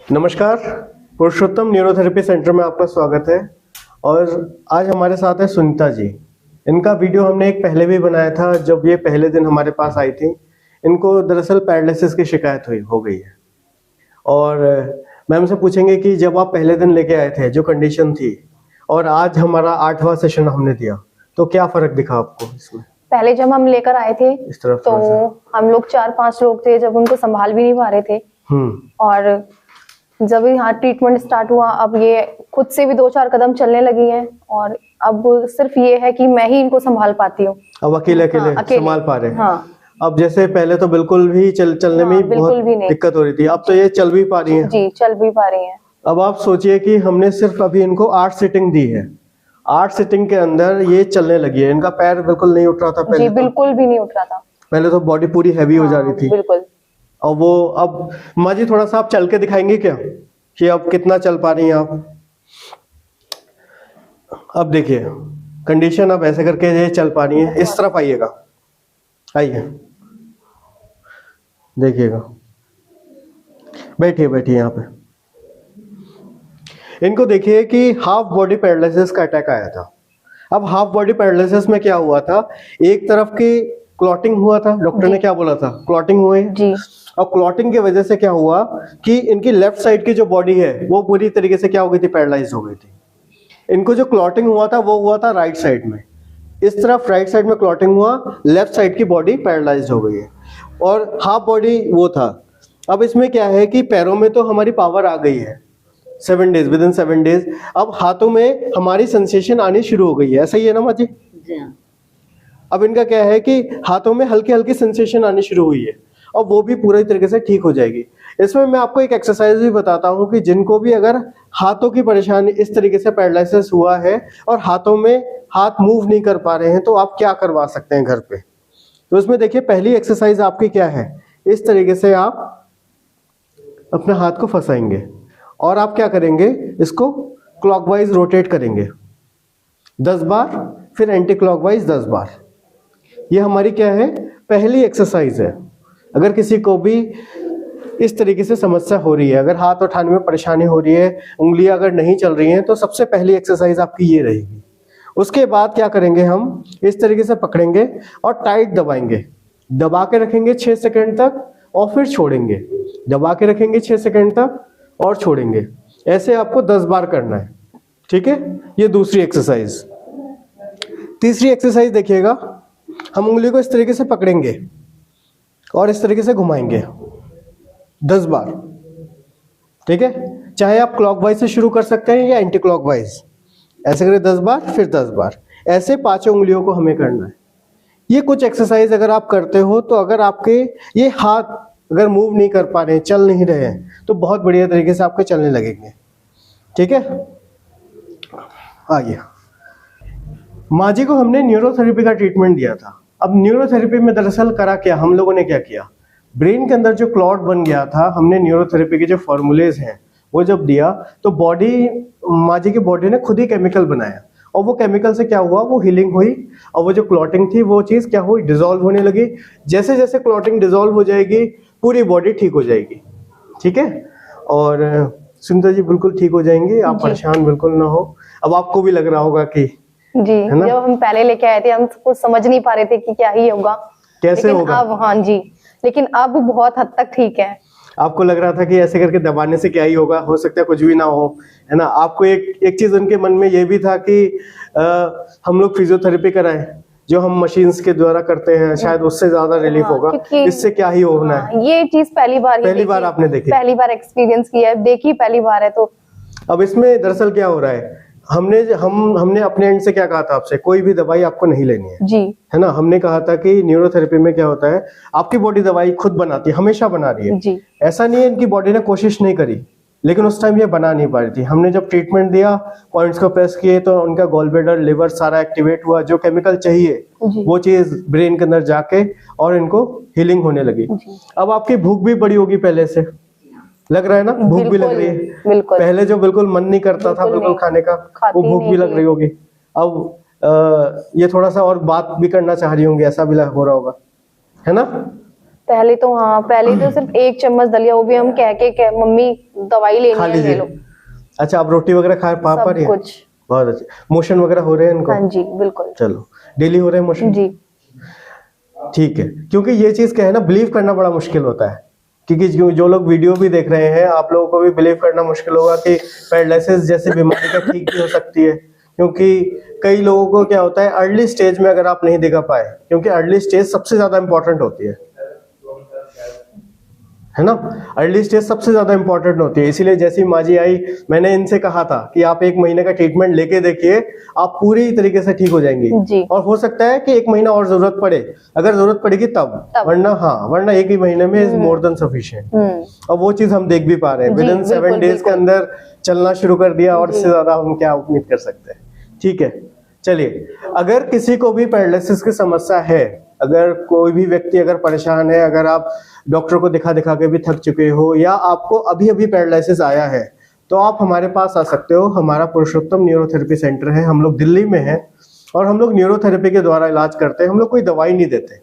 नमस्कार, पुरुषोत्तम neurotherapy centre में आपका स्वागत है। और आज हमारे साथ है सुनीता जी। इनका वीडियो हमने एक पहले भी बनाया था, जब ये पहले दिन हमारे पास आई थी। इनको दरअसल पैरालिसिस की शिकायत हो गई है। और मैम से पूछेंगे कि जब आप पहले दिन लेके आए थे, जो कंडीशन थी, और आज हमारा 8वां सेशन हमने दिया, तो क्या फर्क दिखा आपको इसमें? पहले जब हम लेकर आए थे इस तरफ तो हम लोग 4-5 लोग थे, जब उनको संभाल भी नहीं पा रहे थे। और जब यहाँ ट्रीटमेंट स्टार्ट हुआ, अब ये खुद से भी 2-4 कदम चलने लगी हैं। और अब सिर्फ ये है कि मैं ही इनको संभाल पाती हूँ। अब अकेले संभाल पा रहे हैं। हाँ। अब जैसे पहले तो बिल्कुल भी चलने में बहुत दिक्कत हो रही थी, अब तो ये चल भी पा रही हैं। जी, चल भी पा रही हैं। अब आप सोचिए कि हमने सिर्फ अभी इनको 8 सिटिंग दी है। 8 सिटिंग के अंदर ये चलने लगी है। इनका पैर बिल्कुल नहीं उठ रहा था पहले। जी, बिल्कुल भी नहीं उठ रहा था। पहले तो बॉडी पूरी हैवी हो जा रही थी। बिल्कुल। और वो अब माँ जी थोड़ा सा आप चल के दिखाएंगे क्या, कि अब कितना चल पा रही हैं आप? अब देखिए कंडीशन, अब ऐसे करके ये चल पा रही हैं। इस तरफ आइएगा, आइए, देखिएगा, बैठिए बैठिए यहाँ पे। इनको देखिए कि हाफ बॉडी पैरालिसिस का अटैक आया था। अब हाफ बॉडी पैरालिसिस में क्या हुआ था, एक तरफ की क्लॉटिंग हुआ था। डॉक्टर ने क्या बोला था, क्लॉटिंग हुई जी। और क्लॉटिंग की वजह से क्या हुआ कि इनकी लेफ्ट साइड की जो बॉडी है वो पूरी तरीके से क्या हो गई थी, पैरालाइज हो गई थी। इनको जो क्लॉटिंग हुआ था वो हुआ था राइट साइड में। इस तरफ राइट साइड में क्लॉटिंग हुआ, लेफ्ट साइड की बॉडी पैरालाइज हो गई है। और हाफ बॉडी वो था। अब इसमें क्या है कि पैरों में तो हमारी पावर आ गई है 7 डेज, विद इन 7 डेज। अब हाथों में हमारी सेंसेशन आनी शुरू हो गई है। ऐसा ही है ना माँ जी? अब इनका क्या है कि हाथों में हल्की हल्की सेंसेशन आनी शुरू हुई है, और वो भी पूरी तरीके से ठीक हो जाएगी। इसमें मैं आपको एक एक्सरसाइज भी बताता हूँ कि जिनको भी अगर हाथों की परेशानी, इस तरीके से पैरालिसिस हुआ है और हाथों में हाथ मूव नहीं कर पा रहे हैं, तो आप क्या करवा सकते हैं घर पे। तो उसमें देखिए पहली एक्सरसाइज आपकी क्या है, इस तरीके से आप अपने हाथ को फंसाएंगे और आप क्या करेंगे, इसको क्लॉकवाइज रोटेट करेंगे 10 बार, फिर एंटी क्लॉकवाइज 10 बार। ये हमारी क्या है, पहली एक्सरसाइज है। अगर किसी को भी इस तरीके से समस्या हो रही है, अगर हाथ उठाने में परेशानी हो रही है, उंगलियां अगर नहीं चल रही हैं, तो सबसे पहली एक्सरसाइज आपकी ये रहेगी। उसके बाद क्या करेंगे, हम इस तरीके से पकड़ेंगे और टाइट दबाएंगे। दबा के रखेंगे 6 सेकंड तक और फिर छोड़ेंगे। दबा के रखेंगे 6 सेकंड तक और छोड़ेंगे। ऐसे आपको 10 बार करना है, ठीक है। ये दूसरी एक्सरसाइज। तीसरी एक्सरसाइज देखिएगा, हम उंगली को इस तरीके से पकड़ेंगे और इस तरीके से घुमाएंगे 10 बार, ठीक है। चाहे आप क्लॉकवाइज से शुरू कर सकते हैं या एंटी क्लॉकवाइज। ऐसे करें 10 बार, फिर 10 बार, ऐसे 5 उंगलियों को हमें करना है। ये कुछ एक्सरसाइज अगर आप करते हो, तो अगर आपके ये हाथ अगर मूव नहीं कर पा रहे हैं, चल नहीं रहे हैं, तो बहुत बढ़िया तरीके से आपके चलने लगेंगे, ठीक है। आइए, माँ जी को हमने न्यूरोथेरेपी का ट्रीटमेंट दिया था। अब न्यूरोथेरेपी में दरअसल करा क्या, हम लोगों ने क्या किया, ब्रेन के अंदर जो क्लॉट बन गया था, हमने न्यूरोथेरेपी के जो फॉर्मूलेज हैं वो जब दिया, तो माँ जी की बॉडी ने खुद ही केमिकल बनाया। और वो केमिकल से क्या हुआ, वो हीलिंग हुई, और वो जो क्लॉटिंग थी वो चीज़ क्या हुई, डिसॉल्व होने लगी। जैसे जैसे क्लॉटिंग डिसॉल्व हो जाएगी, पूरी बॉडी ठीक हो जाएगी, ठीक है। और सुनीता जी बिल्कुल ठीक हो जाएंगी, आप परेशान बिल्कुल ना हो। अब आपको भी लग रहा होगा कि जी, जब हम पहले लेके आए थे, हम कुछ समझ नहीं पा रहे थे कि क्या ही होगा, कैसे होगा। अब हाँ जी, लेकिन अब बहुत हद तक ठीक है। आपको लग रहा था कि ऐसे करके दबाने से क्या ही होगा, हो सकता है कुछ भी ना हो, है ना। आपको एक चीज उनके मन में ये भी था कि हम लोग फिजियोथेरेपी कराएं, जो हम मशीन्स के द्वारा करते हैं, शायद उससे ज्यादा रिलीफ होगा, इससे क्या ही होना है। ये चीज पहली बार आपने देखी, पहली बार एक्सपीरियंस किया है, देखी पहली बार है। तो अब इसमें दरअसल क्या हो रहा है, हमने अपने एंड से क्या कहा था आपसे, कोई भी दवाई आपको नहीं लेनी है जी, है ना। हमने कहा था कि न्यूरोथेरेपी में क्या होता है, आपकी बॉडी दवाई खुद बनाती है, हमेशा बना रही है जी। ऐसा नहीं है इनकी बॉडी ने कोशिश नहीं करी, लेकिन उस टाइम ये बना नहीं पा रही थी। हमने जब ट्रीटमेंट दिया, पॉइंट्स को प्रेस किए, तो उनका गॉल ब्लैडर, लिवर सारा एक्टिवेट हुआ। जो केमिकल चाहिए वो चीज ब्रेन के अंदर जाके और इनको हीलिंग होने लगी। अब आपकी भूख भी बड़ी होगी, पहले से लग रहा है ना, भूख भी लग रही है। पहले जो बिल्कुल मन नहीं करता था बिल्कुल खाने का, वो भूख भी लग रही होगी। अब ये थोड़ा सा और बात भी करना चाह रही होंगी, ऐसा भी हो रहा होगा, है ना। पहले तो सिर्फ 1 चम्मच दलिया, वो भी हम कह मम्मी दवाई लेनी खा है ले लीजिए। लो। अच्छा, आप रोटी वगैरह खा पा सब रही है? कुछ। बहुत अच्छे। मोशन वगैरह हो रहे हैं इनको? हाँ जी बिल्कुल। चलो, डेली हो रहे हैं मोशन? जी ठीक है, क्योंकि ये चीज क्या है ना, बिलीव करना बड़ा मुश्किल होता है, क्योंकि जो लोग वीडियो भी देख रहे हैं, आप लोगों को भी बिलीव करना मुश्किल होगा कि पैरालिसिस जैसी बीमारी का ठीक भी हो सकती है, क्योंकि कई लोगों को क्या होता है, अर्ली स्टेज में अगर आप नहीं दिखा पाए, क्योंकि अर्ली स्टेज सबसे ज्यादा इंपॉर्टेंट होती है ना, अर्ली स्टेज सबसे ज्यादा इंपॉर्टेंट होती है। इसीलिए जैसी माँ जी आई, मैंने इनसे कहा था कि आप 1 महीने का ट्रीटमेंट लेके देखिए, आप पूरी तरीके से ठीक हो जाएंगी जी। और हो सकता है कि 1 महीना और जरूरत पड़े, अगर जरूरत पड़ेगी तब। वरना 1 ही महीने में इज मोर देन सफिशिएंट। और वो चीज हम देख भी पा रहे हैं, विद इन 7 डेज के अंदर चलना शुरू कर दिया, और इससे ज्यादा हम क्या उम्मीद कर सकते हैं। ठीक है, चलिए, अगर किसी को भी पैरालिसिस की समस्या है, अगर कोई भी व्यक्ति अगर परेशान है, अगर आप डॉक्टर को दिखा दिखा के भी थक चुके हो, या आपको अभी अभी पैरालिसिस आया है, तो आप हमारे पास आ सकते हो। हमारा पुरुषोत्तम न्यूरोथेरेपी सेंटर है, हम लोग दिल्ली में हैं, और हम लोग न्यूरोथेरेपी के द्वारा इलाज करते हैं। हम लोग कोई दवाई नहीं देते,